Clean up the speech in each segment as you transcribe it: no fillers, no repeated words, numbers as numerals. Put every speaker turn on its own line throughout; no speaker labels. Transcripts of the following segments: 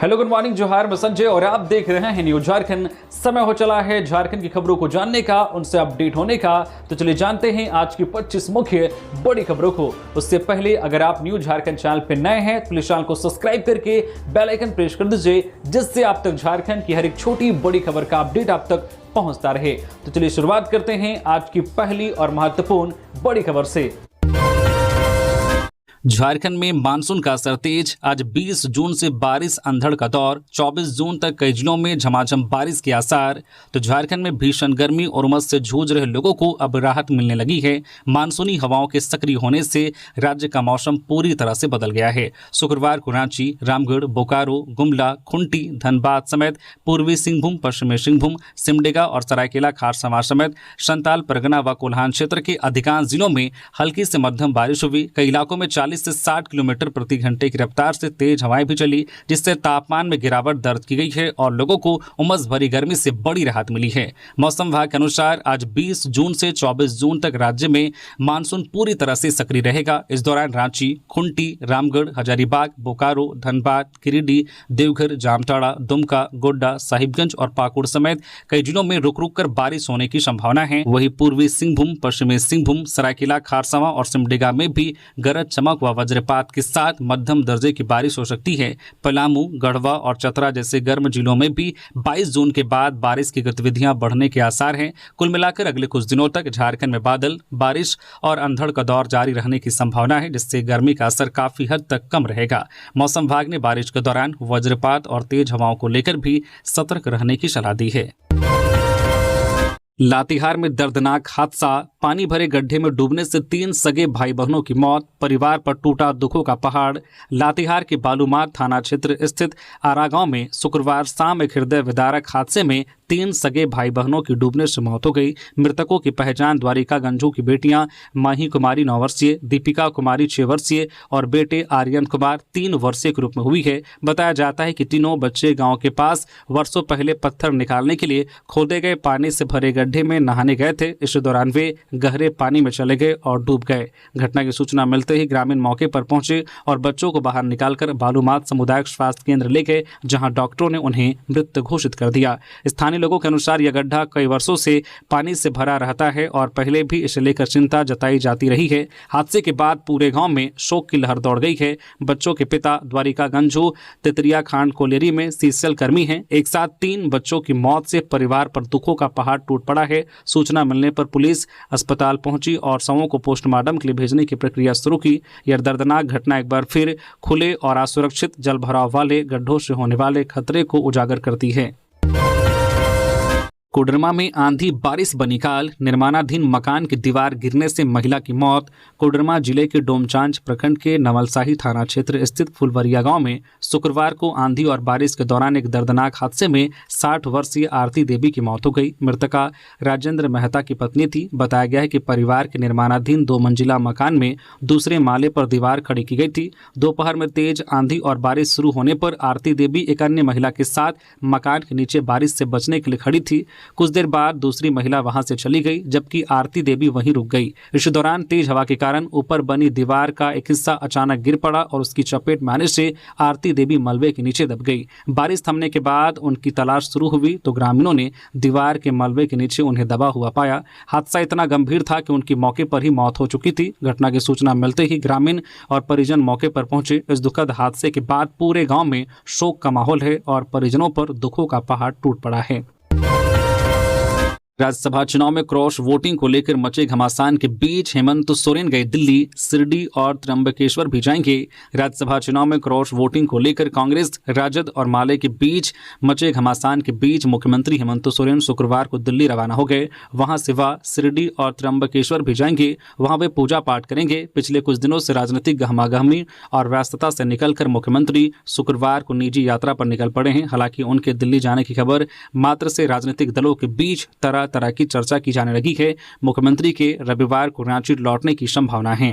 Hello good morning, जोहार, मैं संजय और आप देख रहे हैं न्यूज झारखंड। समय हो चला है झारखंड की खबरों को जानने का, उनसे अपडेट होने का। तो चलिए जानते हैं आज की 25 मुख्य बड़ी खबरों को। उससे पहले अगर आप न्यूज झारखंड चैनल पर नए हैं तो प्लीज चैनल को सब्सक्राइब करके बेल आइकन प्रेस कर दीजिए, जिससे आप तक झारखंड की हर एक छोटी बड़ी खबर का अपडेट आप तक पहुंचता रहे। तो चलिए शुरुआत करते हैं आज की पहली और महत्वपूर्ण बड़ी खबर से। झारखंड में मानसून का असर तेज। आज 20 जून से बारिश अंधड़ का दौर। 24 जून तक कई जिलों में झमाझम बारिश के आसार। तो झारखंड में भीषण गर्मी और उमस से जूझ रहे लोगों को अब राहत मिलने लगी है। मानसूनी हवाओं के सक्रिय होने से राज्य का मौसम पूरी तरह से बदल गया है। शुक्रवार को रांची, रामगढ़, बोकारो, गुमला, खुंटी, धनबाद समेत पूर्वी सिंहभूम, पश्चिमी सिंहभूम, सिमडेगा और सरायकेला खारसंवार समेत संताल, परगना व कोल्हान क्षेत्र के अधिकांश जिलों में हल्की से मध्यम बारिश हुई। कई इलाकों में 40 से 60 किलोमीटर प्रति घंटे की रफ्तार से तेज हवाएं भी चली, जिससे तापमान में गिरावट दर्ज की गई है और लोगों को उमस भरी गर्मी से बड़ी राहत मिली है। मौसम विभाग के अनुसार आज 20 जून से 24 जून तक राज्य में मानसून पूरी तरह से सक्रिय रहेगा। इस दौरान रांची, खुंटी, रामगढ़, हजारीबाग, बोकारो, धनबाद, गिरिडीह, देवघर, जामताड़ा, दुमका, गोड्डा, साहिबगंज और पाकुड़ समेत कई जिलों में रुक रुक कर बारिश होने की संभावना है। वहीं पूर्वी सिंहभूम, पश्चिमी सिंहभूम, सरायकेला खारसंवा और सिमडेगा में भी गरज, चमक व वज्रपात के साथ मध्यम दर्जे की बारिश हो सकती है। पलामू, गढ़वा और चतरा जैसे गर्म जिलों में भी 22 जून के बाद बारिश की गतिविधियां बढ़ने के आसार हैं। कुल मिलाकर अगले कुछ दिनों तक झारखंड में बादल, बारिश और अंधड़ का दौर जारी रहने की संभावना है, जिससे गर्मी का असर काफी हद तक कम रहेगा। मौसम विभाग ने बारिश के दौरान वज्रपात और तेज हवाओं को लेकर भी सतर्क रहने की सलाह दी है। लातेहार में दर्दनाक हादसा। पानी भरे गड्ढे में डूबने से 3 सगे भाई बहनों की मौत। परिवार पर टूटा दुखों का पहाड़। लातेहार के बालूमार थाना क्षेत्र स्थित आरा गांव में शुक्रवार शाम एक हृदय विदारक हादसे में 3 सगे भाई बहनों की डूबने से मौत हो गई। मृतकों की पहचान द्वारिका गंजू की बेटियां माही कुमारी 9 वर्षीय, दीपिका कुमारी 6 वर्षीय और बेटे आर्यन कुमार 3 वर्षीय के रूप में हुई है। बताया जाता है कि तीनों बच्चे गांव के पास वर्षों पहले पत्थर निकालने के लिए खोदे गए पानी से भरे गड्ढे में नहाने गए थे। इस दौरान वे गहरे पानी में चले गए और डूब गए। घटना की सूचना मिलते ही ग्रामीण मौके पर पहुंचे और बच्चों को बाहर निकालकर बालूमाथ सामुदायिक स्वास्थ्य केंद्र ले गए, जहां डॉक्टरों ने उन्हें मृत घोषित कर दिया। स्थानीय लोगों के अनुसार यह गड्ढा कई वर्षों से पानी से भरा रहता है और पहले भी इसे लेकर चिंता जताई जाती रही है। हादसे के बाद पूरे गांव में शोक की लहर दौड़ गई है। बच्चों के पिता द्वारिका गंजू तितरिया खांड कोलेरी में सीसीएल कर्मी हैं। एक साथ 3 बच्चों की मौत से परिवार पर दुखों का पहाड़ टूट पड़ा है। सूचना मिलने पर पुलिस अस्पताल पहुंची और शवों को पोस्टमार्टम के लिए भेजने की प्रक्रिया शुरू की। यह दर्दनाक घटना एक बार फिर खुले और असुरक्षित जलभराव वाले गड्ढों से होने वाले खतरे को उजागर करती है। कोडरमा में आंधी बारिश बनी काल। निर्माणाधीन मकान की दीवार गिरने से महिला की मौत। कोडरमा जिले के डोमचांच प्रखंड के नवलसाही थाना क्षेत्र स्थित फुलवरिया गांव में शुक्रवार को आंधी और बारिश के दौरान एक दर्दनाक हादसे में 60 वर्षीय आरती देवी की मौत हो गई। मृतका राजेंद्र मेहता की पत्नी थी। बताया गया है कि परिवार के निर्माणाधीन 2 मंजिला मकान में दूसरे माले पर दीवार खड़ी की गई थी। दोपहर में तेज आंधी और बारिश शुरू होने पर आरती देवी एक अन्य महिला के साथ मकान के नीचे बारिश से बचने के लिए खड़ी थी। कुछ देर बाद दूसरी महिला वहां से चली गई, जबकि आरती देवी वहीं रुक गई। इस दौरान तेज हवा के कारण ऊपर बनी दीवार का एक हिस्सा अचानक गिर पड़ा और उसकी चपेट में आने से आरती देवी मलबे के नीचे दब गई। बारिश थमने के बाद उनकी तलाश शुरू हुई तो ग्रामीणों ने दीवार के मलबे के नीचे उन्हें दबा हुआ पाया। हादसा इतना गंभीर था कि उनकी मौके पर ही मौत हो चुकी थी। घटना की सूचना मिलते ही ग्रामीण और परिजन मौके पर पहुंचे। इस दुखद हादसे के बाद पूरे गाँव में शोक का माहौल है और परिजनों पर दुखों का पहाड़ टूट पड़ा है। राज्यसभा चुनाव में क्रॉस वोटिंग को लेकर मचे घमासान के बीच हेमंत सोरेन गए दिल्ली, शिरडी और त्र्यंबकेश्वर भी जाएंगे। राज्यसभा चुनाव में क्रॉस वोटिंग को लेकर कांग्रेस, राजद और माले के बीच मचे घमासान के बीच मुख्यमंत्री हेमंत सोरेन शुक्रवार को दिल्ली रवाना हो गए। वहां सिवा, शिरडी और त्र्यंबकेश्वर भी जाएंगे। वहां वे पूजा पाठ करेंगे। पिछले कुछ दिनों से राजनीतिक गहमागहमी और व्यस्तता से निकलकर मुख्यमंत्री शुक्रवार को निजी यात्रा पर निकल पड़े हैं। हालांकि उनके दिल्ली जाने की खबर मात्र से राजनीतिक दलों के बीच तरह तरह की चर्चा की जाने लगी है। मुख्यमंत्री के रविवार को रांची लौटने की संभावना है।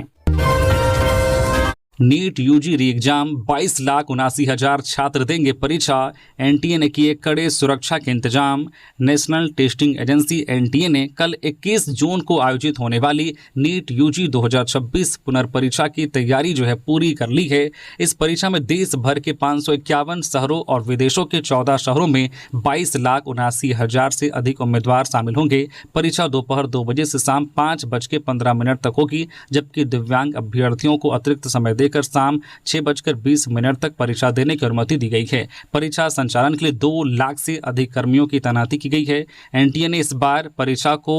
नीट यूजी री एग्जाम 22,79,000 छात्र देंगे परीक्षा। एनटीए ने किए कड़े सुरक्षा के इंतजाम। नेशनल टेस्टिंग एजेंसी एनटीए ने कल 21 जून को आयोजित होने वाली नीट यूजी 2026 पुनर्परीक्षा की तैयारी पूरी कर ली है। इस परीक्षा में देश भर के 551 शहरों और विदेशों के 14 शहरों में 22,79,000 से अधिक उम्मीदवार शामिल होंगे। परीक्षा दोपहर 2 बजे से शाम 5:15 तक होगी, जबकि दिव्यांग अभ्यर्थियों को अतिरिक्त समय देकर शाम 6:20 तक परीक्षा देने की अनुमति दी गई है। परीक्षा संचालन के लिए 2 लाख से अधिक कर्मियों की तैनाती की गई है। एनटीए ने इस बार परीक्षा को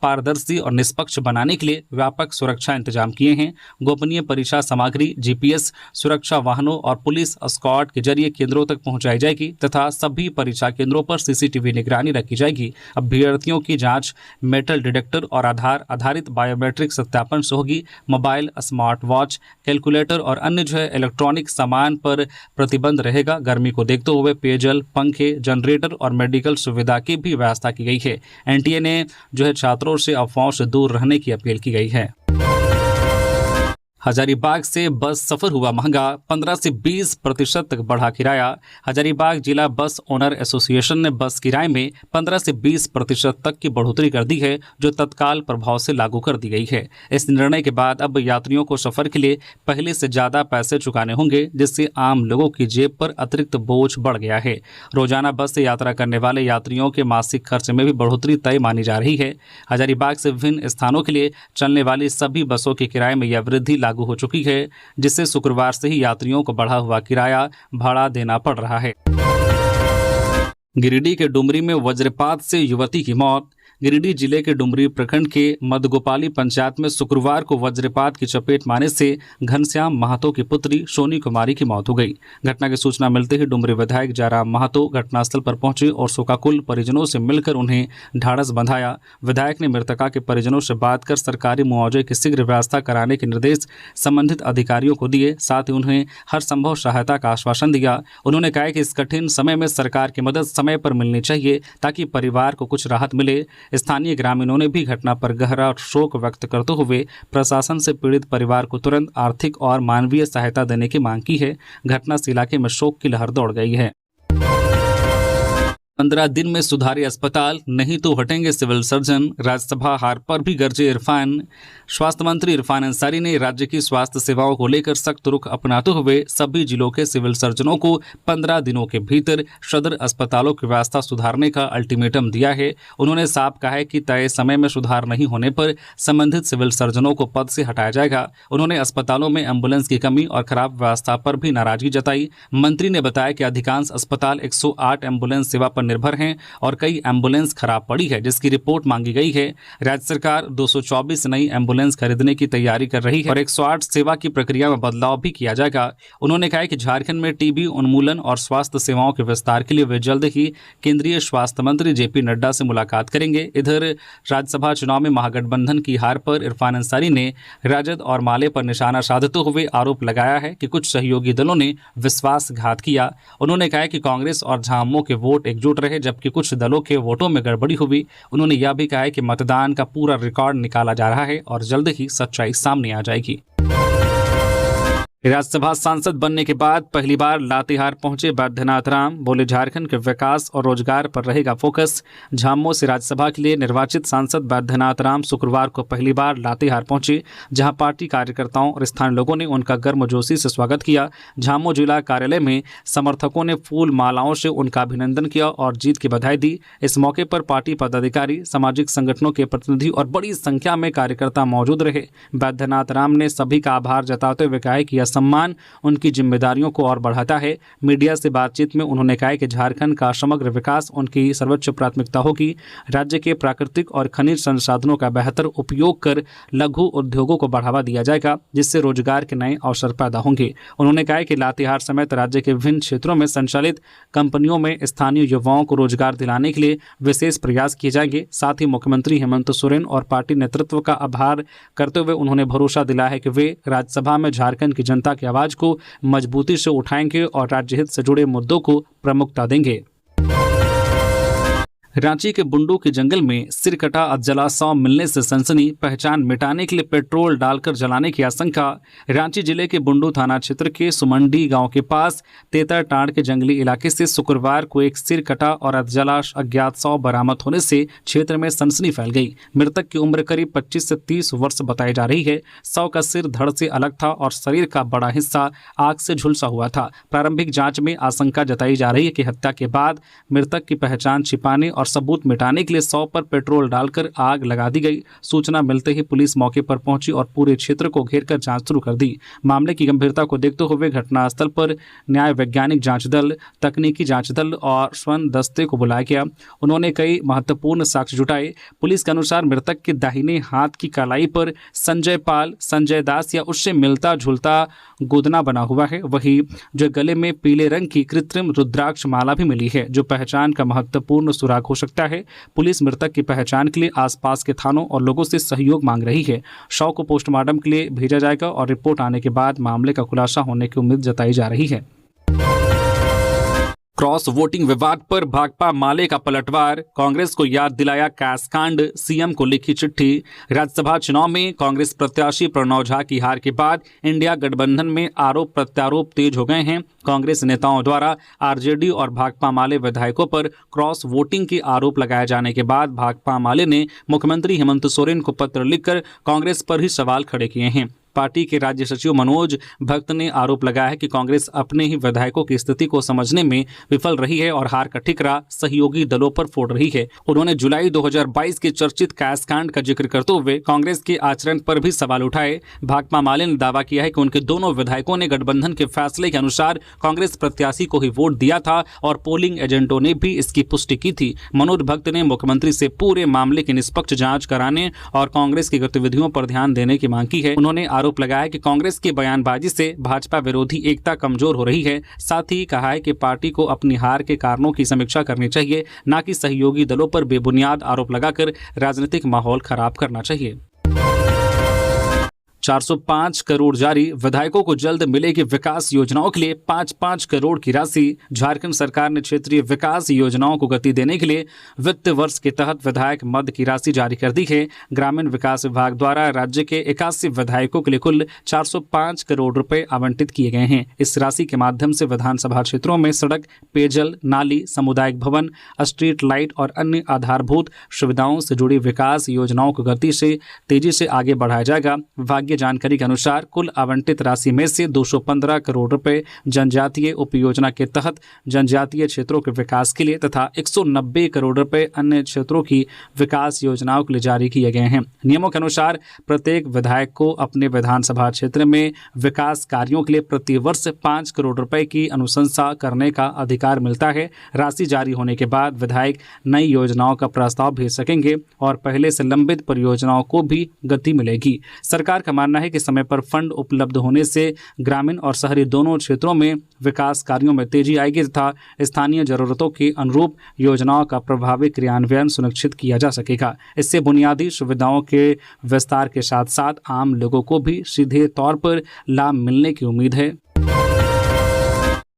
पारदर्शी और निष्पक्ष बनाने के लिए व्यापक सुरक्षा इंतजाम किए हैं। गोपनीय परीक्षा सामग्री जीपीएस सुरक्षा वाहनों और पुलिस स्क्वाड के जरिए केंद्रों तक पहुंचाई जाएगी तथा सभी परीक्षा केंद्रों पर सीसीटीवी निगरानी रखी जाएगी। अभ्यर्थियों की जांच मेटल डिटेक्टर और आधार आधारित बायोमेट्रिक सत्यापन से होगी। मोबाइल, स्मार्ट वॉच, कैलकुलेटर और अन्य इलेक्ट्रॉनिक सामान पर प्रतिबंध रहेगा। गर्मी को देखते हुए पेयजल, पंखे, जनरेटर और मेडिकल सुविधा की भी व्यवस्था की गई है। एनटीए ने छात्रों से अफवाहों से दूर रहने की अपील की गई है। हजारीबाग से बस सफर हुआ महंगा, 15 से 20% तक बढ़ा किराया। हजारीबाग जिला बस ओनर एसोसिएशन ने बस किराए में 15 से 20% तक की बढ़ोतरी कर दी है, जो तत्काल प्रभाव से लागू कर दी गई है। इस निर्णय के बाद अब यात्रियों को सफर के लिए पहले से ज्यादा पैसे चुकाने होंगे, जिससे आम लोगों की जेब पर अतिरिक्त बोझ बढ़ गया है। रोजाना बस से यात्रा करने वाले यात्रियों के मासिक खर्च में भी बढ़ोतरी तय मानी जा रही है। हजारीबाग से विभिन्न स्थानों के लिए चलने वाली सभी बसों के किराए में यह वृद्धि लागू हो चुकी है, जिससे शुक्रवार से ही यात्रियों को बढ़ा हुआ किराया भाड़ा देना पड़ रहा है। गिरिडीह के डुमरी में वज्रपात से युवती की मौत। गिरिडीह जिले के डुमरी प्रखंड के मदगोपाली पंचायत में शुक्रवार को वज्रपात की चपेट में आने से घनश्याम महतो की पुत्री सोनी कुमारी की मौत हो गई। घटना की सूचना मिलते ही डुमरी विधायक जयराम महतो घटनास्थल पर पहुंचे और शोकाकुल परिजनों से मिलकर उन्हें ढाढ़स बंधाया। विधायक ने मृतका के परिजनों से बात कर सरकारी मुआवजे की शीघ्र व्यवस्था कराने के निर्देश संबंधित अधिकारियों को दिए, साथ ही उन्हें हर संभव सहायता का आश्वासन दिया। उन्होंने कहा कि इस कठिन समय में सरकार की मदद समय पर मिलनी चाहिए ताकि परिवार को कुछ राहत मिले। स्थानीय ग्रामीणों ने भी घटना पर गहरा शोक व्यक्त करते हुए प्रशासन से पीड़ित परिवार को तुरंत आर्थिक और मानवीय सहायता देने की मांग की है। घटना से इलाके में शोक की लहर दौड़ गई है। 15 दिन में सुधारे अस्पताल, नहीं तो हटेंगे सिविल सर्जन। राज्यसभा हार पर भी गरजे इरफान। स्वास्थ्य मंत्री इरफान अंसारी ने राज्य की स्वास्थ्य सेवाओं को लेकर सख्त रुख अपनाते हुए सभी जिलों के सिविल सर्जनों को 15 दिनों के भीतर सदर अस्पतालों की व्यवस्था सुधारने का अल्टीमेटम दिया है। उन्होंने साफ कहा है कि तय समय में सुधार नहीं होने पर संबंधित सिविल सर्जनों को पद से हटाया जाएगा। उन्होंने अस्पतालों में एम्बुलेंस की कमी और खराब व्यवस्था पर भी नाराजगी जताई। मंत्री ने बताया कि अधिकांश अस्पताल 108 एम्बुलेंस सेवा पर निर्भर हैं और कई एम्बुलेंस खराब पड़ी है, जिसकी रिपोर्ट मांगी गई है। राज्य सरकार 224 नई एम्बुलेंस खरीदने की तैयारी कर रही है और 108 सेवा की प्रक्रिया में बदलाव भी किया जाएगा। उन्होंने कहा कि झारखंड में टीबी उन्मूलन और स्वास्थ्य सेवाओं के विस्तार के लिए वे जल्द ही केंद्रीय स्वास्थ्य मंत्री जेपी नड्डा से मुलाकात करेंगे। इधर राज्यसभा चुनाव में महागठबंधन की हार पर इरफान अंसारी ने राजद और माले पर निशाना साधते हुए आरोप लगाया है कि कुछ सहयोगी दलों ने विश्वासघात किया। उन्होंने कहा कि कांग्रेस और झामुमो के वोट एकजुट रहे, जबकि कुछ दलों के वोटों में गड़बड़ी हुई। उन्होंने यह भी कहा कि मतदान का पूरा रिकॉर्ड निकाला जा रहा है और जल्द ही सच्चाई सामने आ जाएगी। राज्यसभा सांसद बनने के बाद पहली बार लातेहार पहुंचे बैद्यनाथ राम। बोले, झारखंड के विकास और रोजगार पर रहेगा फोकस। झामुमो से राज्यसभा के लिए निर्वाचित सांसद बैद्यनाथ राम शुक्रवार को पहली बार लातेहार पहुंचे, जहां पार्टी कार्यकर्ताओं और स्थानीय लोगों ने उनका गर्मजोशी से स्वागत किया। झामुमो जिला कार्यालय में समर्थकों ने फूल मालाओं से उनका अभिनंदन किया और जीत की बधाई दी। इस मौके पर पार्टी पदाधिकारी, सामाजिक संगठनों के प्रतिनिधि और बड़ी संख्या में कार्यकर्ता मौजूद रहे। बैद्यनाथ राम ने सभी का आभार जताते हुए कहा कि सम्मान उनकी जिम्मेदारियों को और बढ़ाता है। मीडिया से बातचीत में उन्होंने कहा कि झारखंड का समग्र विकास उनकी सर्वोच्च प्राथमिकता होगी। राज्य के प्राकृतिक और खनिज संसाधनों का बेहतर उपयोग कर लघु उद्योगों को बढ़ावा दिया जाएगा, जिससे रोजगार के नए अवसर पैदा होंगे। उन्होंने कहा कि लातेहार समेत राज्य के विभिन्न क्षेत्रों में संचालित कंपनियों में स्थानीय युवाओं को रोजगार दिलाने के लिए विशेष प्रयास किए जाएंगे। साथ ही मुख्यमंत्री हेमंत सोरेन और पार्टी नेतृत्व का आभार करते हुए उन्होंने भरोसा दिलाया है कि वे राज्यसभा में झारखंड की जनता की आवाज को मजबूती से उठाएंगे और राज्य हित से जुड़े मुद्दों को प्रमुखता देंगे। रांची के बुंडू के जंगल में सिरकटा अधजला शव मिलने से सनसनी, पहचान मिटाने के लिए पेट्रोल डालकर जलाने की आशंका। रांची जिले के बुंडू थाना क्षेत्र के सुमंडी गांव के पास तेतरटांड के जंगली इलाके से शुक्रवार को एक सिरकटा और अधजला अज्ञात शव बरामद होने से क्षेत्र में सनसनी फैल गई। मृतक की उम्र करीब 25 से 30 वर्ष बताई जा रही है। शव का सिर धड़ से अलग था और शरीर का बड़ा हिस्सा आग से झुलसा हुआ था। प्रारंभिक जांच में आशंका जताई जा रही है कि हत्या के बाद मृतक की पहचान छिपाने और सबूत मिटाने के लिए शव पर पेट्रोल डालकर आग लगा दी गई। सूचना मिलते ही पुलिस मौके पर पहुंची और पूरे क्षेत्र को घेरकर जांच शुरू कर दी। मामले की गंभीरता को देखते हुए घटनास्थल पर न्याय वैज्ञानिक जांच दल, तकनीकी जांच दल और स्वर्ण दस्ते को बुलाया गया। उन्होंने कई महत्वपूर्ण साक्ष्य जुटाए। पुलिस के अनुसार मृतक के दाहिने हाथ की कलाई पर संजय पाल, संजय दास या उससे मिलता जुलता गोदना बना हुआ है। वहीं जो गले में पीले रंग की कृत्रिम रुद्राक्ष माला भी मिली है, जो पहचान का महत्वपूर्ण सुराग हो सकता है। पुलिस मृतक की पहचान के लिए आसपास के थानों और लोगों से सहयोग मांग रही है। शव को पोस्टमार्टम के लिए भेजा जाएगा और रिपोर्ट आने के बाद मामले का खुलासा होने की उम्मीद जताई जा रही है। क्रॉस वोटिंग विवाद पर भाकपा माले का पलटवार, कांग्रेस को याद दिलाया कैशकांड, सीएम को लिखी चिट्ठी। राज्यसभा चुनाव में कांग्रेस प्रत्याशी प्रणव झा की हार के बाद इंडिया गठबंधन में आरोप प्रत्यारोप तेज हो गए हैं। कांग्रेस नेताओं द्वारा आरजेडी और भाकपा माले विधायकों पर क्रॉस वोटिंग के आरोप लगाए जाने के बाद भाकपा माले ने मुख्यमंत्री हेमंत सोरेन को पत्र लिखकर कांग्रेस पर ही सवाल खड़े किए हैं। पार्टी के राज्य सचिव मनोज भक्त ने आरोप लगाया है कि कांग्रेस अपने ही विधायकों की स्थिति को समझने में विफल रही है और हार का ठिकरा सहयोगी दलों पर फोड़ रही है। उन्होंने जुलाई 2022 के चर्चित कैशकांड का जिक्र करते हुए कांग्रेस के आचरण पर भी सवाल उठाए। भाकपा माले ने दावा किया है कि उनके दोनों विधायकों ने गठबंधन के फैसले के अनुसार कांग्रेस प्रत्याशी को ही वोट दिया था और पोलिंग एजेंटों ने भी इसकी पुष्टि की थी। मनोज भक्त ने मुख्यमंत्री से पूरे मामले की निष्पक्ष जांच कराने और कांग्रेस की गतिविधियों पर ध्यान देने की मांग की है। उन्होंने आरोप लगाया कि कांग्रेस की बयानबाजी से भाजपा विरोधी एकता कमजोर हो रही है। साथ ही कहा है कि पार्टी को अपनी हार के कारणों की समीक्षा करनी चाहिए, न कि सहयोगी दलों पर बेबुनियाद आरोप लगाकर राजनीतिक माहौल खराब करना चाहिए। 405 करोड़ जारी, विधायकों को जल्द मिलेगी विकास योजनाओं के लिए 5-5 करोड़ की राशि। झारखंड सरकार ने क्षेत्रीय विकास योजनाओं को गति देने के लिए वित्त वर्ष के तहत विधायक मद की राशि जारी कर दी है। ग्रामीण विकास विभाग द्वारा राज्य के 81 विधायकों के लिए कुल 405 करोड़ रुपए आवंटित किए गए हैं। इस राशि के माध्यम से विधानसभा क्षेत्रों में सड़क, पेयजल, नाली, सामुदायिक भवन, स्ट्रीट लाइट और अन्य आधारभूत सुविधाओं से जुड़ी विकास योजनाओं को गति से तेजी से आगे बढ़ाया जाएगा। विभागीय जानकारी के अनुसार कुल आवंटित राशि में से 215 करोड़ रुपए जनजातीय उपयोजना के तहत जनजातीय क्षेत्रों के विकास के लिए तथा 190 करोड़ रुपए अन्य क्षेत्रों की विकास योजनाओं के लिए जारी किए गए हैं। नियमों के अनुसार प्रत्येक विधायक को अपने विधानसभा क्षेत्र में विकास कार्यों के लिए प्रति वर्ष 5 करोड़ रुपए की अनुशंसा करने का अधिकार मिलता है। राशि जारी होने के बाद विधायक नई योजनाओं का प्रस्ताव भेज सकेंगे और पहले से लंबित परियोजनाओं को भी गति मिलेगी। सरकार का मानना है कि समय पर फंड उपलब्ध होने से ग्रामीण और शहरी दोनों क्षेत्रों में विकास कार्यों में तेजी आएगी तथा स्थानीय जरूरतों के अनुरूप योजनाओं का प्रभावी क्रियान्वयन सुनिश्चित किया जा सकेगा। इससे बुनियादी सुविधाओं के विस्तार के साथ साथ आम लोगों को भी सीधे तौर पर लाभ मिलने की उम्मीद है।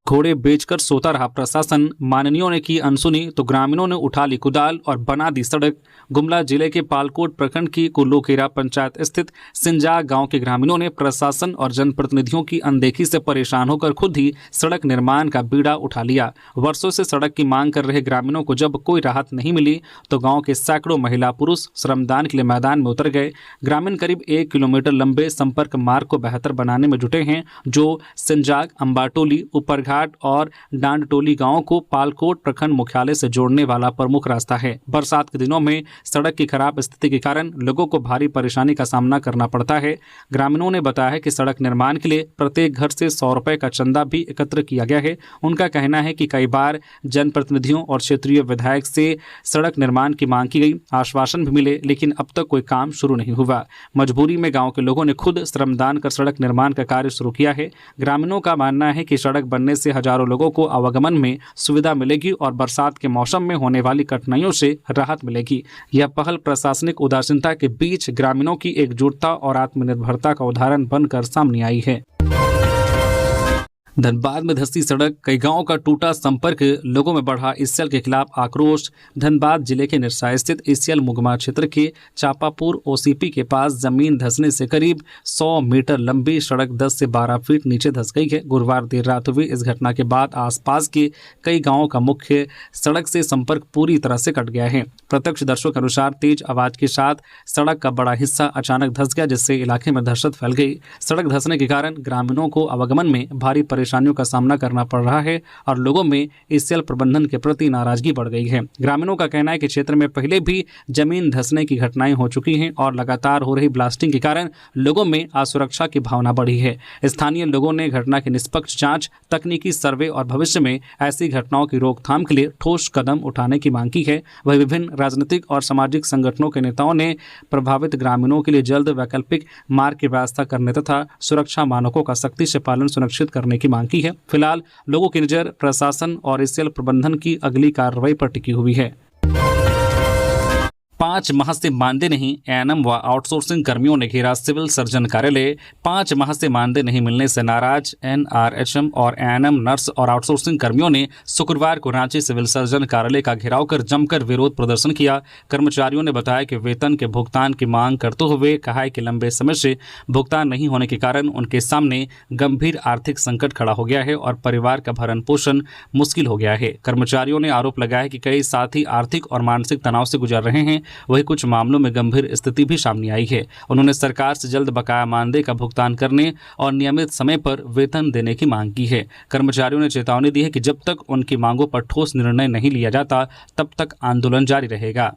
घोड़े बेचकर सोता रहा प्रशासन, माननीयों ने की अनसुनी तो ग्रामीणों ने उठा ली कुदाल और बना दी सड़क। गुमला जिले के पालकोट प्रखंड की कुल्लूखेरा पंचायत स्थित सिंजा गांव के ग्रामीणों ने प्रशासन और जनप्रतिनिधियों की अनदेखी से परेशान होकर खुद ही सड़क निर्माण का बीड़ा उठा लिया। वर्षों से सड़क की मांग कर रहे ग्रामीणों को जब कोई राहत नहीं मिली तो गाँव के सैकड़ों महिला पुरुष श्रमदान के लिए मैदान में उतर गए। ग्रामीण करीब 1 किलोमीटर लंबे संपर्क मार्ग को बेहतर बनाने में जुटे हैं, जो सिंजाग, अंबाटोली, ऊपरघाट और डांडटोली गांवों को पालकोट प्रखंड मुख्यालय से जोड़ने वाला प्रमुख रास्ता है। बरसात के दिनों में सड़क की खराब स्थिति के कारण लोगों को भारी परेशानी का सामना करना पड़ता है। ग्रामीणों ने बताया है कि सड़क निर्माण के लिए प्रत्येक घर से 100 रुपए का चंदा भी एकत्र किया गया है। उनका कहना है कि कई बार जनप्रतिनिधियों और क्षेत्रीय विधायक से सड़क निर्माण की मांग की गई, आश्वासन भी मिले, लेकिन अब तक कोई काम शुरू नहीं हुआ। मजबूरी में गाँव के लोगों ने खुद श्रमदान कर सड़क निर्माण का कार्य शुरू किया है। ग्रामीणों का मानना है कि सड़क बनने से हजारों लोगों को आवागमन में सुविधा मिलेगी और बरसात के मौसम में होने वाली कठिनाइयों से राहत मिलेगी। यह पहल प्रशासनिक उदासीनता के बीच ग्रामीणों की एकजुटता और आत्मनिर्भरता का उदाहरण बनकर सामने आई है। धनबाद में धंसी सड़क, कई गांवों का टूटा संपर्क, लोगों में बढ़ा ईसीएल के खिलाफ आक्रोश। धनबाद जिले के निरसा स्थित ईसीएल मुगमा क्षेत्र के चापापुर ओसीपी के पास जमीन धंसने से करीब 100 मीटर लंबी सड़क 10 से 12 फीट नीचे धंस गई है। गुरुवार देर रात हुई इस घटना के बाद आसपास के कई गांवों का मुख्य सड़क से संपर्क पूरी तरह से कट गया है। प्रत्यक्षदर्शियों के अनुसार तेज आवाज के साथ सड़क का बड़ा हिस्सा अचानक धंस गया, जिससे इलाके में दहशत फैल गई। सड़क धंसने के कारण ग्रामीणों को आवागमन में भारी परेशानियों का सामना करना पड़ रहा है और लोगों में ईसीएल प्रबंधन के प्रति नाराजगी बढ़ गई है। ग्रामीणों का कहना है कि क्षेत्र में पहले भी जमीन धंसने की घटनाएं हो चुकी हैं और लगातार हो रही ब्लास्टिंग के कारण लोगों में असुरक्षा की भावना बढ़ी है। स्थानीय लोगों ने घटना की निष्पक्ष जांच, तकनीकी सर्वे और भविष्य में ऐसी घटनाओं की रोकथाम के लिए ठोस कदम उठाने की मांग की है। वही विभिन्न राजनीतिक और सामाजिक संगठनों के नेताओं ने प्रभावित ग्रामीणों के लिए जल्द वैकल्पिक मार्ग की व्यवस्था करने तथा सुरक्षा मानकों का सख्ती से पालन सुनिश्चित करने की मांग की है। फिलहाल लोगों की नजर प्रशासन और ईसीएल प्रबंधन की अगली कार्रवाई पर टिकी हुई है। 5 माह से मानदेय नहीं, एएनएम व आउटसोर्सिंग कर्मियों ने घेरा सिविल सर्जन कार्यालय। 5 माह से मानदेय नहीं मिलने से नाराज एनआरएचएम और एएनएम नर्स और आउटसोर्सिंग कर्मियों ने शुक्रवार को रांची सिविल सर्जन कार्यालय का घेराव कर जमकर विरोध प्रदर्शन किया। कर्मचारियों ने बताया कि वेतन के भुगतान की मांग करते हुए कहा है कि लंबे समय से भुगतान नहीं होने के कारण उनके सामने गंभीर आर्थिक संकट खड़ा हो गया है और परिवार का भरण पोषण मुश्किल हो गया है। कर्मचारियों ने आरोप लगाया है कि कई साथी आर्थिक और मानसिक तनाव से गुजर रहे हैं। वही कुछ मामलों में गंभीर स्थिति भी सामने आई है। उन्होंने सरकार से जल्द बकाया मानदेय का भुगतान करने और नियमित समय पर वेतन देने की मांग की है। कर्मचारियों ने चेतावनी दी है कि जब तक उनकी मांगों पर ठोस निर्णय नहीं लिया जाता तब तक आंदोलन जारी रहेगा।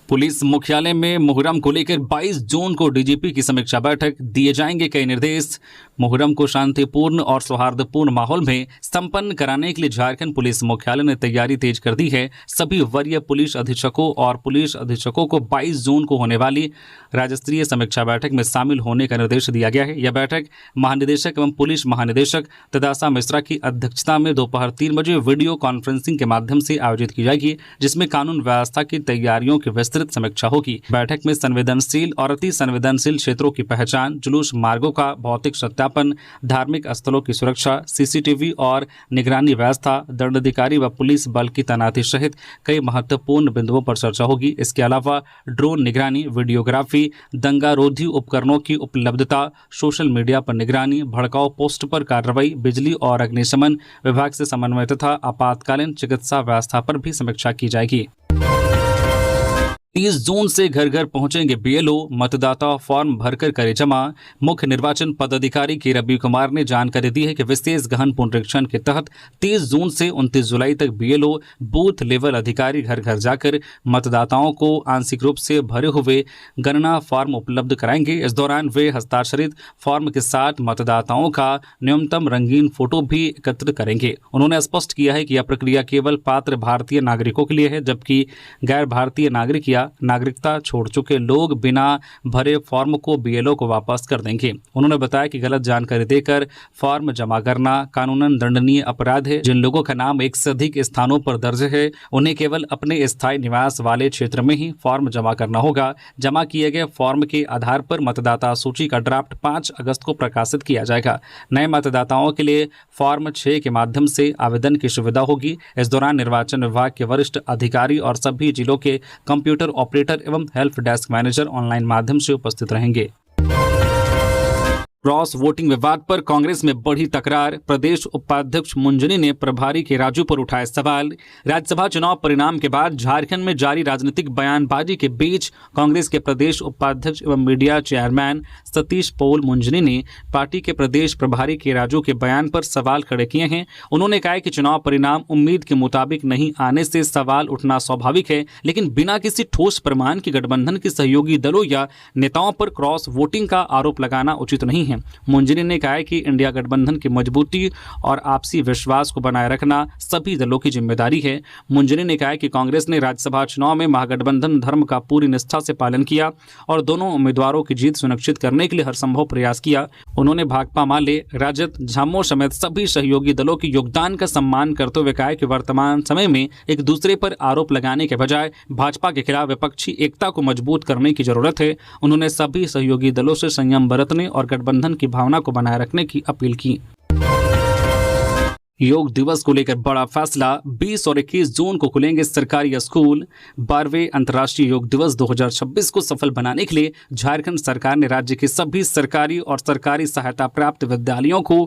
पुलिस मुख्यालय में मुहर्रम को लेकर 22 जून को डीजीपी की समीक्षा बैठक, दिए जाएंगे कई निर्देश। मुहर्रम को शांतिपूर्ण और सौहार्दपूर्ण माहौल में संपन्न कराने के लिए झारखंड पुलिस मुख्यालय ने तैयारी तेज कर दी है। सभी वरीय पुलिस अधीक्षकों और पुलिस अधीक्षकों को 22 जून को होने वाली राज्य समीक्षा बैठक में शामिल होने का निर्देश दिया गया है। यह बैठक महानिदेशक एवं पुलिस महानिदेशक तदासा मिश्रा की अध्यक्षता में दोपहर 3 बजे वीडियो कॉन्फ्रेंसिंग के माध्यम से आयोजित की जाएगी, जिसमें कानून व्यवस्था की तैयारियों की विस्तृत समीक्षा होगी। बैठक में संवेदनशील और अति संवेदनशील क्षेत्रों की पहचान, जुलूस मार्गों का भौतिक सत्यापन, धार्मिक स्थलों की सुरक्षा, सीसीटीवी और निगरानी व्यवस्था, दंडाधिकारी व पुलिस बल की तैनाती सहित कई महत्वपूर्ण बिंदुओं पर चर्चा होगी। इसके अलावा ड्रोन निगरानी, वीडियोग्राफी, दंगारोधी उपकरणों की उपलब्धता, सोशल मीडिया पर निगरानी, भड़काऊ पोस्ट पर कार्रवाई, बिजली और अग्निशमन विभाग से समन्वय तथा आपातकालीन चिकित्सा व्यवस्था पर भी समीक्षा की जाएगी। 30 जून से घर घर पहुंचेंगे बीएलओ, मतदाता फॉर्म भरकर करे जमा। मुख्य निर्वाचन पदाधिकारी के रवि कुमार ने जानकारी दी है कि विशेष गहन पुनरीक्षण के तहत 30 जून से 29 जुलाई तक बीएलओ बूथ लेवल अधिकारी घर घर जाकर मतदाताओं को आंशिक रूप से भरे हुए गणना फॉर्म उपलब्ध कराएंगे। इस दौरान वे हस्ताक्षरित फॉर्म के साथ मतदाताओं का न्यूनतम रंगीन फोटो भी एकत्र करेंगे। उन्होंने स्पष्ट किया है कि यह प्रक्रिया केवल पात्र भारतीय नागरिकों के लिए है, जबकि गैर भारतीय नागरिक या नागरिकता छोड़ चुके लोग बिना भरे फॉर्म को बीएलओ को वापस कर देंगे। उन्होंने बताया कि गलत जानकारी देकर फॉर्म जमा करना कानूनन दंडनीय अपराध है। जिन लोगों का नाम एक से अधिक स्थानों पर दर्ज है, उन्हें केवल अपने स्थायी निवास वाले क्षेत्र में ही फॉर्म जमा करना होगा। जमा किए गए फॉर्म के आधार पर मतदाता सूची का ड्राफ्ट 5 अगस्त को प्रकाशित किया जाएगा। नए मतदाताओं के लिए फॉर्म 6 के माध्यम से आवेदन की सुविधा होगी। इस दौरान निर्वाचन विभाग के वरिष्ठ अधिकारी और सभी जिलों के कंप्यूटर ऑपरेटर एवं हेल्प डेस्क मैनेजर ऑनलाइन माध्यम से उपस्थित रहेंगे। क्रॉस वोटिंग विवाद पर कांग्रेस में बढ़ी तकरार, प्रदेश उपाध्यक्ष मुंजनी ने प्रभारी के राजू पर उठाए सवाल। राज्यसभा चुनाव परिणाम के बाद झारखंड में जारी राजनीतिक बयानबाजी के बीच कांग्रेस के प्रदेश उपाध्यक्ष एवं मीडिया चेयरमैन सतीश पौल मुंजनी ने पार्टी के प्रदेश प्रभारी के राजू के बयान पर सवाल खड़े किए हैं। उन्होंने कहा कि चुनाव परिणाम उम्मीद के मुताबिक नहीं आने से सवाल उठना स्वाभाविक है, लेकिन बिना किसी ठोस प्रमाण के गठबंधन के सहयोगी दलों या नेताओं पर क्रॉस वोटिंग का आरोप लगाना उचित नहीं है। मुंजनी ने कहा कि इंडिया गठबंधन की मजबूती और आपसी विश्वास को बनाए रखना सभी दलों की जिम्मेदारी है। मुंजनी ने कहा कि कांग्रेस ने राज्यसभा चुनाव में महागठबंधन धर्म का पूरी निष्ठा से पालन किया और दोनों उम्मीदवारों की जीत सुनिश्चित करने के लिए हर संभव प्रयास किया। उन्होंने भाकपा माले, राजद, झामो समेत सभी सहयोगी दलों के योगदान का सम्मान करते हुए कहा कि वर्तमान समय में एक दूसरे पर आरोप लगाने के बजाय भाजपा के खिलाफ विपक्षी एकता को मजबूत करने की जरूरत है। उन्होंने सभी सहयोगी दलों से संयम बरतने और गठबंधन गठबंधन की भावना को बनाए रखने की अपील की। योग दिवस को लेकर बड़ा फैसला, 20 और 21 जून को खुलेंगे सरकारी स्कूल। 12वें अंतर्राष्ट्रीय योग दिवस 2026 को सफल बनाने के लिए झारखंड सरकार ने राज्य के सभी सरकारी और सरकारी सहायता प्राप्त विद्यालयों को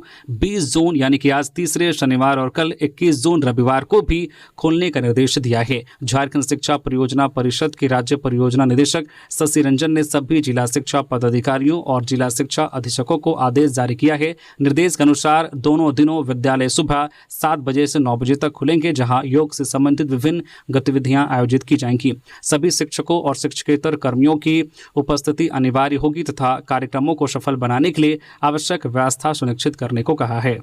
20 जून यानी कि आज तीसरे शनिवार और कल 21 जून रविवार को भी खोलने का निर्देश दिया है। झारखंड शिक्षा परियोजना परिषद के राज्य परियोजना निदेशक शशि रंजन ने सभी जिला शिक्षा पदाधिकारियों और जिला शिक्षा अधीक्षकों को आदेश जारी किया है। निर्देश के अनुसार दोनों दिनों विद्यालय सुबह 7 बजे से 9 बजे तक खुलेंगे, जहां योग से संबंधित विभिन्न गतिविधियां आयोजित की जाएंगी। सभी शिक्षकों और शिक्षकेतर कर्मियों की उपस्थिति अनिवार्य होगी तथा कार्यक्रमों को सफल बनाने के लिए आवश्यक व्यवस्था सुनिश्चित करने को कहा है।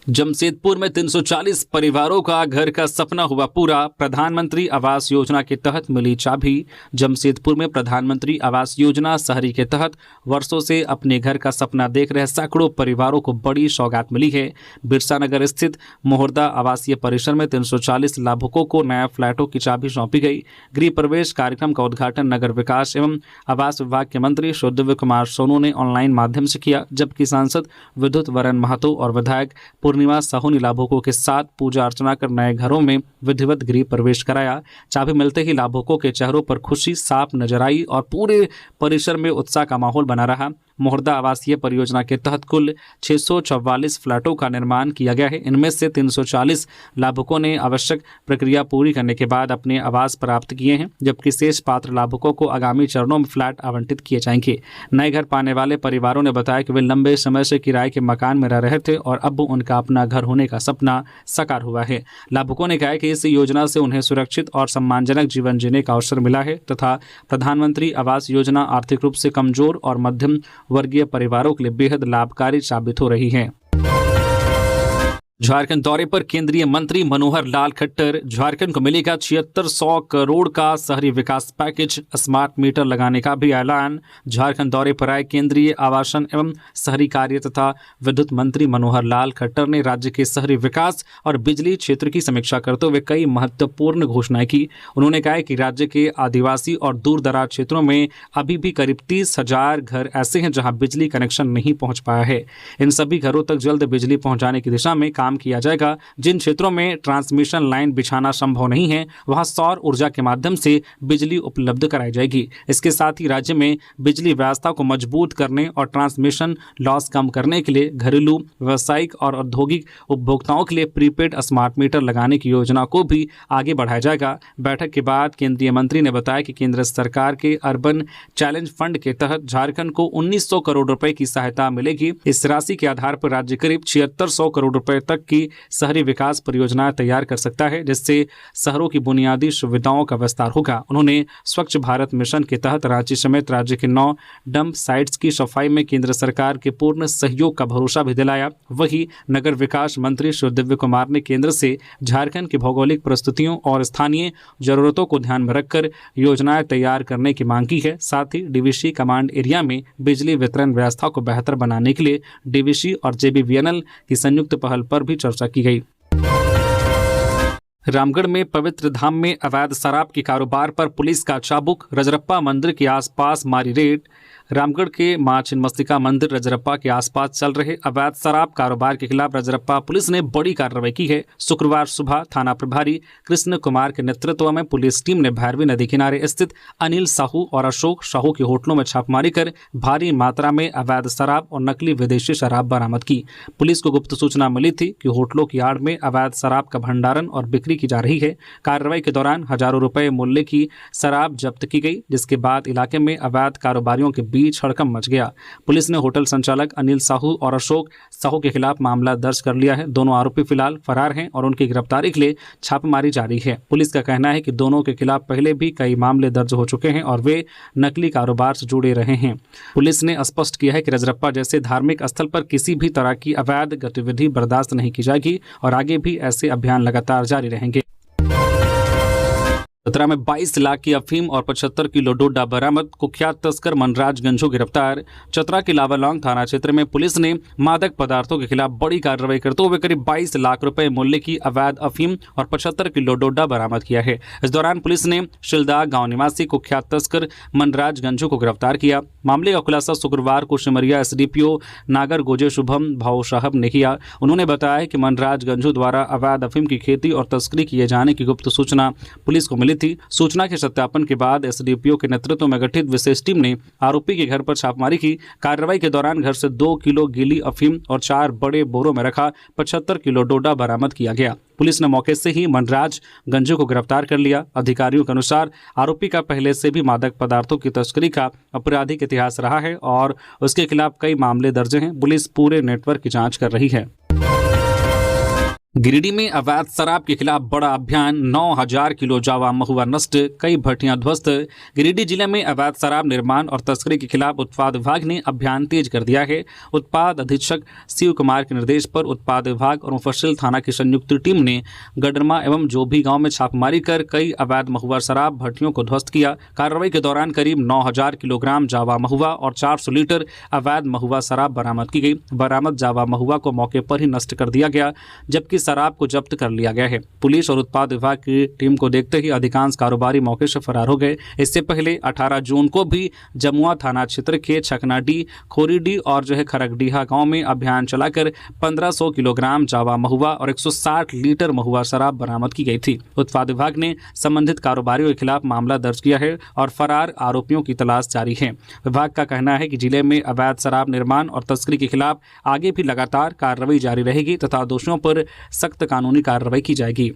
जमशेदपुर में 340 परिवारों का घर का सपना हुआ पूरा, प्रधानमंत्री आवास योजना के तहत मिली चाबी। जमशेदपुर में प्रधानमंत्री आवास योजना शहरी के तहत वर्षों से अपने घर का सपना देख रहे सैकड़ों परिवारों को बड़ी सौगात मिली है। बिरसा नगर स्थित मोहर्दा आवासीय परिसर में 340 लाभुकों को नया फ्लैटों की चाबी सौंपी गई। गृह प्रवेश कार्यक्रम का उद्घाटन नगर विकास एवं आवास विभाग के मंत्री दिव्य कुमार सोनू ने ऑनलाइन माध्यम से किया, जबकि सांसद विद्युत वरण महतो और विधायक पूर्णिमा साहू ने लाभुकों के साथ पूजा अर्चना कर नए घरों में विधिवत गृह प्रवेश कराया। चाबी मिलते ही लाभुकों के चेहरों पर खुशी साफ नजर आई और पूरे परिसर में उत्साह का माहौल बना रहा। मोहर्दा आवासीय परियोजना के तहत कुल 644 फ्लैटों का निर्माण किया गया है। इनमें से 340 लाभुकों ने आवश्यक प्रक्रिया पूरी करने के बाद अपने आवास प्राप्त किए हैं, जबकि शेष पात्र लाभुकों को आगामी चरणों में फ्लैट आवंटित किए जाएंगे। नए घर पाने वाले परिवारों ने बताया कि वे लंबे समय से किराए के मकान में रह रहे थे और अब उनका अपना घर होने का सपना साकार हुआ है। लाभुकों ने कहा कि इस योजना से उन्हें सुरक्षित और सम्मानजनक जीवन जीने का अवसर मिला है तथा प्रधानमंत्री आवास योजना आर्थिक रूप से कमजोर और मध्यम वर्गीय परिवारों के लिए बेहद लाभकारी साबित हो रही है। झारखंड दौरे पर केंद्रीय मंत्री मनोहर लाल खट्टर, झारखंड को मिलेगा 7600 करोड़ का शहरी विकास पैकेज, स्मार्ट मीटर लगाने का भी ऐलान। झारखंड दौरे पर आए केंद्रीय आवासन एवं शहरी कार्य तथा विद्युत मंत्री मनोहर लाल खट्टर ने राज्य के शहरी विकास और बिजली क्षेत्र की समीक्षा करते हुए कई महत्वपूर्ण घोषणाएं की। उन्होंने कहा कि राज्य के आदिवासी और दूर दराज क्षेत्रों में अभी भी करीब 30,000 घर ऐसे हैं जहां बिजली कनेक्शन नहीं पहुंच पाया है। इन सभी घरों तक जल्द बिजली पहुंचाने की दिशा में किया जाएगा। जिन क्षेत्रों में ट्रांसमिशन लाइन बिछाना संभव नहीं है, वहां सौर ऊर्जा के माध्यम से बिजली उपलब्ध कराई जाएगी। इसके साथ ही राज्य में बिजली व्यवस्था को मजबूत करने और ट्रांसमिशन लॉस कम करने के लिए घरेलू, व्यावसायिक और औद्योगिक उपभोक्ताओं के लिए प्रीपेड स्मार्ट मीटर लगाने की योजना को भी आगे बढ़ाया जाएगा। बैठक के बाद केंद्रीय मंत्री ने बताया कि केंद्र सरकार के अर्बन चैलेंज फंड के तहत झारखंड को 1900 करोड़ रुपए की सहायता मिलेगी। इस राशि के आधार पर राज्य करीब 7600 करोड़ रुपए तक की शहरी विकास परियोजनाएं तैयार कर सकता है, जिससे शहरों की बुनियादी सुविधाओं का विस्तार होगा। उन्होंने स्वच्छ भारत मिशन के तहत रांची समेत राज्य के 9 डंप साइट्स की सफाई में केंद्र सरकार के पूर्ण सहयोग का भरोसा भी दिलाया। वहीं नगर विकास मंत्री दिव्य कुमार ने केंद्र से झारखंड की भौगोलिक परिस्थितियों और स्थानीय जरूरतों को ध्यान में रखकर योजनाएं तैयार करने की मांग की है। साथ ही डीवीसी कमांड एरिया में बिजली वितरण व्यवस्था को बेहतर बनाने के लिए डीवीसी और जेबीवीएनएल की संयुक्त पहल पर भी चर्चा की गई। रामगढ़ में पवित्र धाम में अवैध शराब के कारोबार पर पुलिस का चाबुक, रजरप्पा मंदिर के आसपास मारी रेड। रामगढ़ के मां छिन्नमस्तिका मंदिर रजरप्पा के आसपास चल रहे अवैध शराब कारोबार के खिलाफ रजरप्पा पुलिस ने बड़ी कार्रवाई की है। शुक्रवार सुबह थाना प्रभारी कृष्ण कुमार के नेतृत्व में पुलिस टीम ने भैरवी नदी किनारे स्थित अनिल साहू और अशोक साहू के होटलों में छापेमारी कर भारी मात्रा में अवैध शराब और नकली विदेशी शराब बरामद की। पुलिस को गुप्त सूचना मिली थी कि होटलों की आड़ में अवैध शराब का भंडारण और बिक्री की जा रही है। कार्रवाई के दौरान हजारों रुपए मूल्य की शराब जब्त की गई, जिसके बाद इलाके में अवैध कारोबारियों के बीच हड़कंप मच गया। पुलिस ने होटल संचालक अनिल साहू और अशोक साहू के खिलाफ मामला दर्ज कर लिया है। दोनों आरोपी फिलहाल फरार हैं और उनकी गिरफ्तारी के लिए छापेमारी जारी है। पुलिस का कहना है कि दोनों के खिलाफ पहले भी कई मामले दर्ज हो चुके हैं और वे नकली कारोबार से जुड़े रहे हैं। पुलिस ने स्पष्ट किया है कि रजरप्पा जैसे धार्मिक स्थल पर किसी भी तरह की अवैध गतिविधि बर्दाश्त नहीं की जाएगी और आगे भी ऐसे अभियान लगातार जारी रहेंगे। चतरा में 22 लाख की अफीम और 75 किलो डोडा बरामद। कुख्यात तस्कर मनराज गंजू गिरफ्तार। चतरा के लावालौंग थाना क्षेत्र में पुलिस ने मादक पदार्थों के खिलाफ बड़ी कार्रवाई करते हुए करीब 22 लाख रुपए मूल्य की अवैध अफीम और 75 किलो डोडा बरामद किया है। इस दौरान पुलिस ने शिलदाग गांव निवासी कुख्यात तस्कर मनराज गंजू को गिरफ्तार किया। मामले का खुलासा शुक्रवार को सिमरिया एसडीपीओ नागर गोजे शुभम भाऊ साहब ने किया। उन्होंने बताया कि मनराज गंजू द्वारा अवैध अफीम की खेती और तस्करी किए जाने की गुप्त सूचना पुलिस को मिली थी। सूचना के सत्यापन के बाद एसडीपीओ के नेतृत्व में गठित विशेष टीम ने आरोपी के घर पर छापेमारी की। कार्रवाई के दौरान घर से 2 किलो गीली अफीम और 4 बड़े बोरों में रखा 75 किलो डोडा बरामद किया गया। पुलिस ने मौके से ही मनराज गंजू को गिरफ्तार कर लिया। अधिकारियों के अनुसार आरोपी का पहले से भी मादक पदार्थों की तस्करी का आपराधिक इतिहास रहा है और उसके खिलाफ कई मामले दर्ज हैं। पुलिस पूरे नेटवर्क की जांच कर रही है। गिरिडीह में अवैध शराब के खिलाफ बड़ा अभियान। 9000 किलो जावा महुआ नष्ट, कई भट्टियां ध्वस्त। गिरिडीह जिले में अवैध शराब निर्माण और तस्करी के खिलाफ उत्पाद विभाग ने अभियान तेज कर दिया है। उत्पाद अधीक्षक शिव कुमार के निर्देश पर उत्पाद विभाग और मुफस्सिल थाना की संयुक्त टीम ने गडरमा एवं जोभी गांव में छापेमारी कर कई अवैध महुआ शराब भट्टियों को ध्वस्त किया। कार्रवाई के दौरान करीब 9000 किलोग्राम जावा महुआ और 400 लीटर अवैध महुआ शराब बरामद की गई। बरामद जावा महुआ को मौके पर ही नष्ट कर दिया गया, जबकि शराब को जब्त कर लिया गया है। पुलिस और उत्पाद विभाग की टीम को देखते ही अधिकांश कारोबारी मौके से फरार हो गए। इससे पहले 18 जून को भी जमुआ थाना क्षेत्र के छकनाडी, खोरीडी और खरगडीहा गांव में अभियान चलाकर 1500 किलोग्राम जावा महुआ और 160 लीटर महुआ शराब बरामद की गई थी। उत्पाद विभाग ने संबंधित कारोबारियों के खिलाफ मामला दर्ज किया है और फरार आरोपियों की तलाश जारी है। विभाग का कहना है कि जिले में अवैध शराब निर्माण और तस्करी के खिलाफ आगे भी लगातार कार्रवाई जारी रहेगी तथा दोषियों पर सख्त कानूनी कार्रवाई की जाएगी।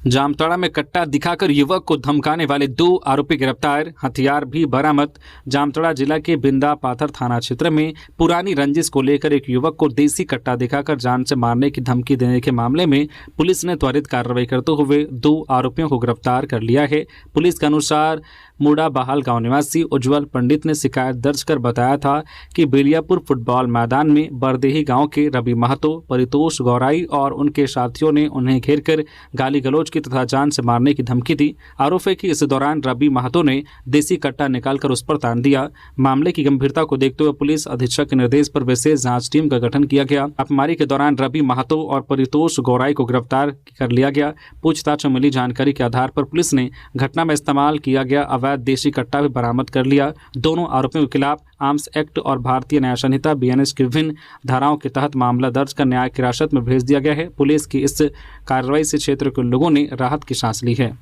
जामताड़ा में कट्टा दिखाकर युवक को धमकाने वाले 2 आरोपी गिरफ्तार, हथियार भी बरामद। जामताड़ा जिला के बिंदा पाथर थाना क्षेत्र में पुरानी रंजिश को लेकर एक युवक को देसी कट्टा दिखाकर जान से मारने की धमकी देने के मामले में पुलिस ने त्वरित कार्रवाई करते हुए 2 आरोपियों को गिरफ्तार कर लिया है। पुलिस के अनुसार मुड़ा बहाल गांव निवासी उज्जवल पंडित ने शिकायत दर्ज कर बताया था कि बेलियापुर फुटबॉल मैदान में बरदेही गांव के रवि महतो, परितोष गौराई और उनके साथियों ने उन्हें घेरकर गाली गलौज की तथा जान से मारने की धमकी दी। आरोप है कि इस दौरान रवि महतो ने देसी कट्टा निकालकर उस पर तान दिया। मामले की गंभीरता को देखते हुए पुलिस अधीक्षक के निर्देश पर विशेष जांच टीम का गठन किया गया। छापेमारी के दौरान रवि महतो और परितोष गौराई को गिरफ्तार कर लिया गया। पूछताछ में मिली जानकारी के आधार पर पुलिस ने घटना में इस्तेमाल किया गया देसी कट्टा भी बरामद कर लिया। दोनों आरोपियों के खिलाफ आर्म्स एक्ट और भारतीय न्याय संहिता बीएनएस की विभिन्न धाराओं के तहत मामला दर्ज कर न्यायिक हिरासत में भेज दिया गया है। पुलिस की इस कार्रवाई से क्षेत्र के लोगों ने राहत की सांस ली है।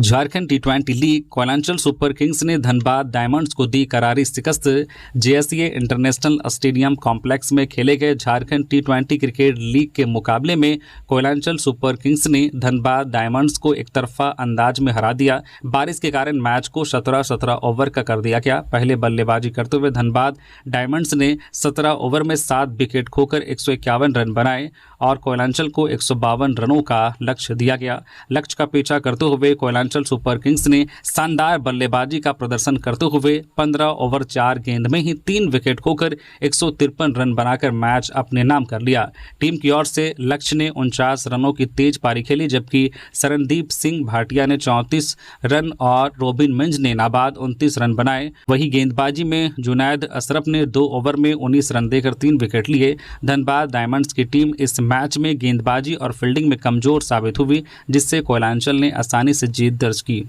झारखंड टी20 लीग कोयलांचल सुपर किंग्स ने धनबाद डायमंड्स को दी करारी शिकस्त। जेएससीए इंटरनेशनल स्टेडियम कॉम्प्लेक्स में खेले गए झारखंड टी20 क्रिकेट लीग के मुकाबले में कोयलांचल सुपर किंग्स ने धनबाद डायमंड्स को एक तरफा अंदाज में हरा दिया। बारिश के कारण मैच को 17 ओवर का कर दिया गया। पहले बल्लेबाजी करते हुए धनबाद डायमंड्स ने 17 ओवर में 7 विकेट खोकर 151 रन बनाए और कोयलांचल को 152 रनों का लक्ष्य दिया गया। लक्ष्य का पीछा करते हुए कोयलांचल सुपर किंग्स ने शानदार बल्लेबाजी का प्रदर्शन करते हुए 15 ओवर 4 गेंद में ही 3 विकेट खोकर 153 रन बनाकर मैच अपने नाम कर लिया। टीम की ओर से लक्ष्य ने 49 रनों की तेज पारी खेली, जबकि शरणदीप सिंह भाटिया ने 34 रन और रोबिन मिंज ने नाबाद 29 रन बनाए। वहीं गेंदबाजी में जुनैद अशरफ ने 2 ओवर में 19 रन देकर 3 विकेट लिए। धनबाद डायमंड्स की टीम इस मैच में गेंदबाजी और फील्डिंग में कमजोर साबित हुई, जिससे कोयलांचल ने आसानी से जीत दर्ज की।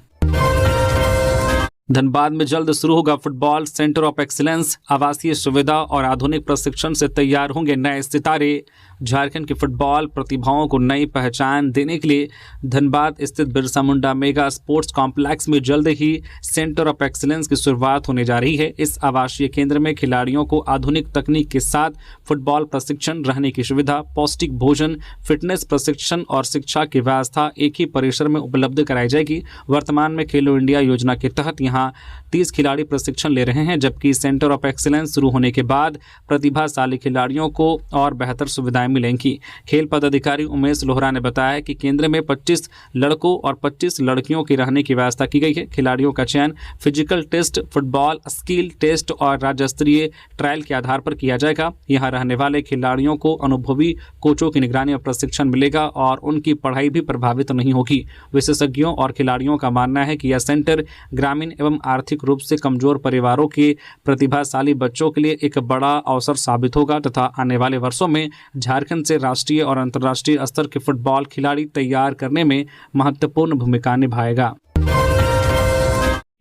धनबाद में जल्द शुरू होगा फुटबॉल सेंटर ऑफ एक्सीलेंस। आवासीय सुविधा और आधुनिक प्रशिक्षण से तैयार होंगे नए सितारे। झारखंड की फुटबॉल प्रतिभाओं को नई पहचान देने के लिए धनबाद स्थित Birsa Munda mega sports complex में जल्द ही सेंटर ऑफ एक्सीलेंस की शुरुआत होने जा रही है। इस आवासीय केंद्र में खिलाड़ियों को आधुनिक तकनीक के साथ फुटबॉल प्रशिक्षण, रहने की सुविधा, पौष्टिक भोजन, फिटनेस प्रशिक्षण और शिक्षा की व्यवस्था एक ही परिसर में उपलब्ध कराई जाएगी। वर्तमान में खेलो इंडिया योजना के तहत यहाँ यहाँ 30 खिलाड़ी प्रशिक्षण ले रहे हैं, जबकि सेंटर ऑफ एक्सीलेंस शुरू होने के बाद प्रतिभाशाली खिलाड़ियों को और बेहतर सुविधाएं मिलेंगी। खेल पदाधिकारी उमेश लोहरा ने बताया कि केंद्र में 25 लड़कों और 25 लड़कियों की रहने की व्यवस्था की गई है। खिलाड़ियों का चयन physical test, football skill test और राज्य स्तरीय ट्रायल के आधार पर किया जाएगा। यहाँ रहने वाले खिलाड़ियों को अनुभवी कोचों की निगरानी और प्रशिक्षण मिलेगा और उनकी पढ़ाई भी प्रभावित नहीं होगी। विशेषज्ञों और खिलाड़ियों का मानना है कि यह सेंटर ग्रामीण एवं आर्थिक रूप से कमजोर परिवारों के प्रतिभाशाली बच्चों के लिए एक बड़ा अवसर साबित होगा तथा आने वाले वर्षों में झारखंड से राष्ट्रीय और अंतर्राष्ट्रीय स्तर के फुटबॉल खिलाड़ी तैयार करने में महत्वपूर्ण भूमिका निभाएगा।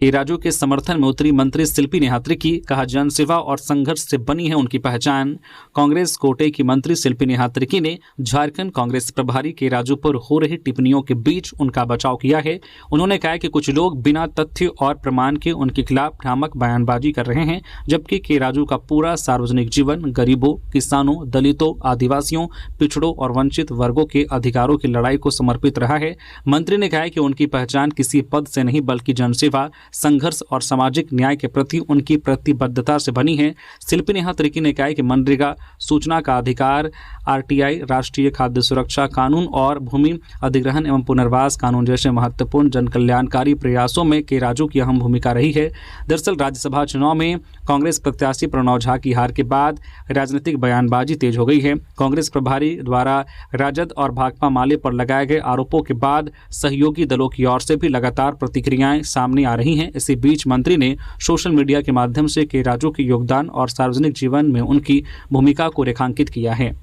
राजू के समर्थन में उतरी मंत्री शिल्पी नेहात्रिकी की कहा, जनसेवा और संघर्ष से बनी है उनकी पहचान। कांग्रेस कोटे की मंत्री शिल्पी नेहात्रिकी ने झारखंड कांग्रेस प्रभारी के राजू पर हो रही टिप्पणियों के बीच उनका बचाव किया है। उन्होंने कहा कि कुछ लोग बिना तथ्य और प्रमाण के उनके खिलाफ भ्रामक बयानबाजी कर रहे हैं, जबकि के राजू का पूरा सार्वजनिक जीवन गरीबों, किसानों, दलितों, आदिवासियों, पिछड़ों और वंचित वर्गों के अधिकारों की लड़ाई को समर्पित रहा है। मंत्री ने कहा कि उनकी पहचान किसी पद से नहीं बल्कि जनसेवा, संघर्ष और सामाजिक न्याय के प्रति उनकी प्रतिबद्धता से बनी है। शिल्पी नेहात्रिकी ने कहा कि मनरेगा, सूचना का अधिकार, आरटीआई, राष्ट्रीय खाद्य सुरक्षा कानून और भूमि अधिग्रहण एवं पुनर्वास कानून जैसे महत्वपूर्ण जन कल्याणकारी प्रयासों में के राजू की अहम भूमिका रही है। दरअसल राज्यसभा चुनाव में कांग्रेस प्रत्याशी प्रणव झा की हार के बाद राजनीतिक बयानबाजी तेज हो गई है। कांग्रेस प्रभारी द्वारा राजद और भाकपा माले पर लगाए गए आरोपों के बाद सहयोगी दलों की ओर से भी लगातार प्रतिक्रियाएं सामने आ रही हैं। इसी बीच मंत्री ने सोशल मीडिया के माध्यम से के राजू के योगदान और सार्वजनिक जीवन में उनकी भूमिका को रेखांकित किया है।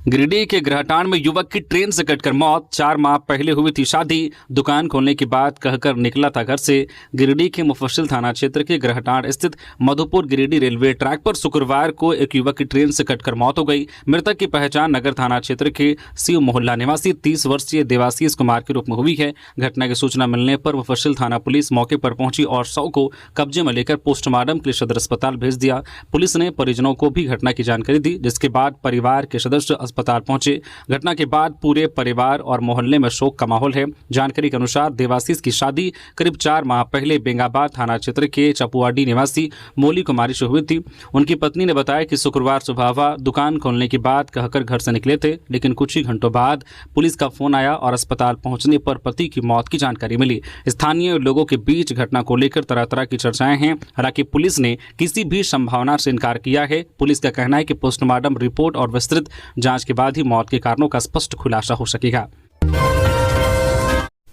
गिरिडीह के ग्रहटांड में युवक की ट्रेन से कटकर मौत। 4 माह पहले हुई थी शादी, दुकान खोलने की बात कहकर निकला था घर से। गिरिडीह के मुफस्सिल थाना क्षेत्र के ग्रहटांड स्थित मधुपुर गिरिडीह रेलवे ट्रैक पर शुक्रवार को एक युवक की ट्रेन से कटकर मौत हो गई। मृतक की पहचान नगर थाना क्षेत्र के शिव मोहल्ला निवासी 30 वर्षीय देवाशीष कुमार के रूप में हुई है। घटना की सूचना मिलने पर मुफस्सिल थाना पुलिस मौके पर पहुंची और शव को कब्जे में लेकर पोस्टमार्टम के लिए सदर अस्पताल भेज दिया। पुलिस ने परिजनों को भी घटना की जानकारी दी, जिसके बाद परिवार के सदस्य अस्पताल पहुंचे। घटना के बाद पूरे परिवार और मोहल्ले में शोक का माहौल है। जानकारी के अनुसार देवाशीष की शादी करीब 4 माह पहले बेंगाबाद थाना क्षेत्र के चपुआडी निवासी मोली कुमारी से हुई थी। उनकी पत्नी ने बताया कि शुक्रवार सुबह वह दुकान खोलने की बात कहकर घर से निकले थे, लेकिन कुछ ही घंटों बाद पुलिस का फोन आया और अस्पताल पहुंचने पर पति की मौत की जानकारी मिली। स्थानीय लोगों के बीच घटना को लेकर तरह तरह की चर्चाएं हैं। हालांकि पुलिस ने किसी भी संभावना से इनकार किया है। पुलिस का कहना है कि पोस्टमार्टम रिपोर्ट और विस्तृत जांच के बाद ही मौत के कारणों का स्पष्ट खुलासा हो सकेगा।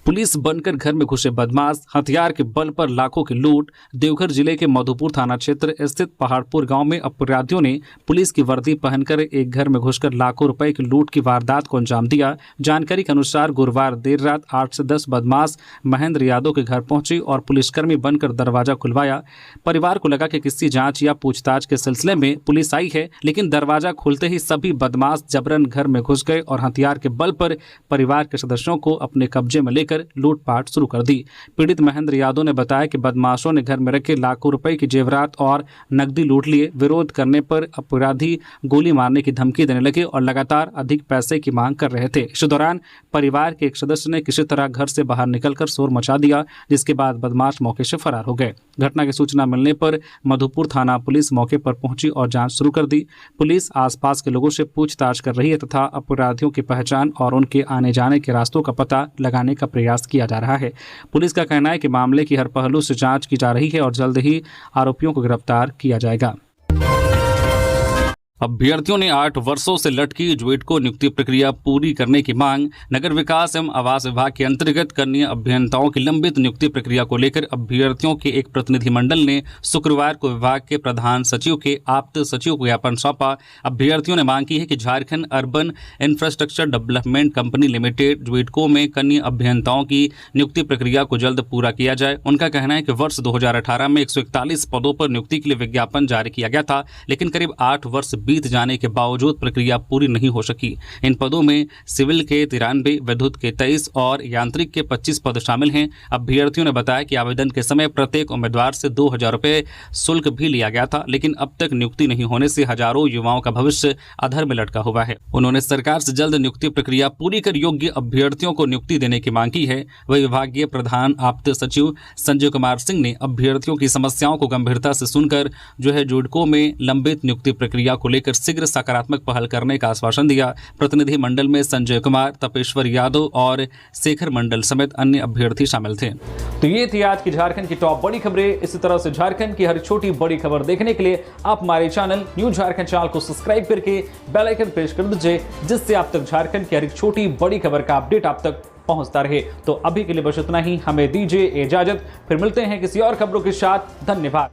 पुलिस बनकर घर में घुसे बदमाश, हथियार के बल पर लाखों की लूट। देवघर जिले के मधुपुर थाना क्षेत्र स्थित पहाड़पुर गांव में अपराधियों ने पुलिस की वर्दी पहनकर एक घर में घुसकर लाखों रुपए की लूट की वारदात को अंजाम दिया। जानकारी के अनुसार गुरुवार देर रात 8 से 10 बदमाश महेंद्र यादव के घर पहुंचे और पुलिसकर्मी बनकर दरवाजा खुलवाया। परिवार को लगा कि किसी जांच या पूछताछ के सिलसिले में पुलिस आई है, लेकिन दरवाजा खुलते ही सभी बदमाश जबरन घर में घुस गए और हथियार के बल पर परिवार के सदस्यों को अपने कब्जे में लेकर लूटपाट शुरू कर दी। पीड़ित महेंद्र यादव ने बताया कि बदमाशों ने घर में रखे लाखों रुपए की जेवरात और नकदी लूट लिए। विरोध करने पर अपराधी गोली मारने की धमकी देने लगे और लगातार अधिक पैसे की मांग कर रहे थे। इस दौरान परिवार के एक सदस्य ने किसी तरह घर से बाहर निकलकर शोर मचा दिया, जिसके बाद बदमाश मौके से फरार हो गए। घटना की सूचना मिलने पर मधुपुर थाना पुलिस मौके पर पहुंची और जांच शुरू कर दी। पुलिस आसपास के लोगों से पूछताछ कर रही है तथा अपराधियों की पहचान और उनके आने जाने के रास्तों का पता लगाने का प्रयास किया जा रहा है। पुलिस का कहना है कि मामले की हर पहलू से जांच की जा रही है और जल्द ही आरोपियों को गिरफ्तार किया जाएगा। अभ्यर्थियों ने 8 वर्षों से लटकी ज्वेडको नियुक्ति प्रक्रिया पूरी करने की मांग। नगर विकास एवं आवास विभाग के अंतर्गत कनीय अभियंताओं की लंबित नियुक्ति प्रक्रिया को लेकर अभ्यर्थियों के एक प्रतिनिधिमंडल ने शुक्रवार को विभाग के प्रधान सचिव के आप्त सचिव को ज्ञापन सौंपा। अभ्यर्थियों ने मांग की है कि Jharkhand urban infrastructure development company limited JUIDCO में कनीय अभियंताओं की नियुक्ति प्रक्रिया को जल्द पूरा किया जाए। उनका कहना है कि वर्ष 2018 में 141 पदों पर नियुक्ति के लिए विज्ञापन जारी किया गया था, लेकिन करीब 8 वर्ष बीत जाने के बावजूद प्रक्रिया पूरी नहीं हो सकी। इन पदों में सिविल के 93, विद्युत के 23 और यांत्रिक के 25 पद शामिल हैं। अभ्यर्थियों ने बताया कि आवेदन के समय प्रत्येक उम्मीदवार से 2000 रुपये शुल्क भी लिया गया था, लेकिन अब तक नियुक्ति नहीं होने से हजारों युवाओं का भविष्य अधर में लटका हुआ है। उन्होंने सरकार से जल्द नियुक्ति प्रक्रिया पूरी कर योग्य अभ्यर्थियों को नियुक्ति देने की मांग की है। वही विभागीय प्रधान आप्त सचिव संजय कुमार सिंह ने अभ्यर्थियों की समस्याओं को गंभीरता से सुनकर जुडको में लंबित नियुक्ति प्रक्रिया को लेकर शीघ्र सकारात्मक पहल करने का आश्वासन दिया। प्रतिनिधि मंडल में संजय कुमार, तपेश्वर यादव और शेखर मंडल समेत अन्य अभ्यर्थी शामिल थे।
तो ये थी आज की झारखंड की टॉप बड़ी खबरें। इसी तरह से झारखंड की हर छोटी बड़ी खबर देखने के लिए आप हमारे चैनल न्यूज़ झारखंड चैनल को सब्सक्राइब करके बेल आइकन प्रेस कर दीजिए, जिससे आप तक झारखंड की हर एक छोटी बड़ी खबर का अपडेट आप तक पहुंचता रहे। तो अभी के लिए बस इतना ही, हमें दीजिए इजाजत, फिर मिलते हैं किसी और खबरों के साथ। धन्यवाद।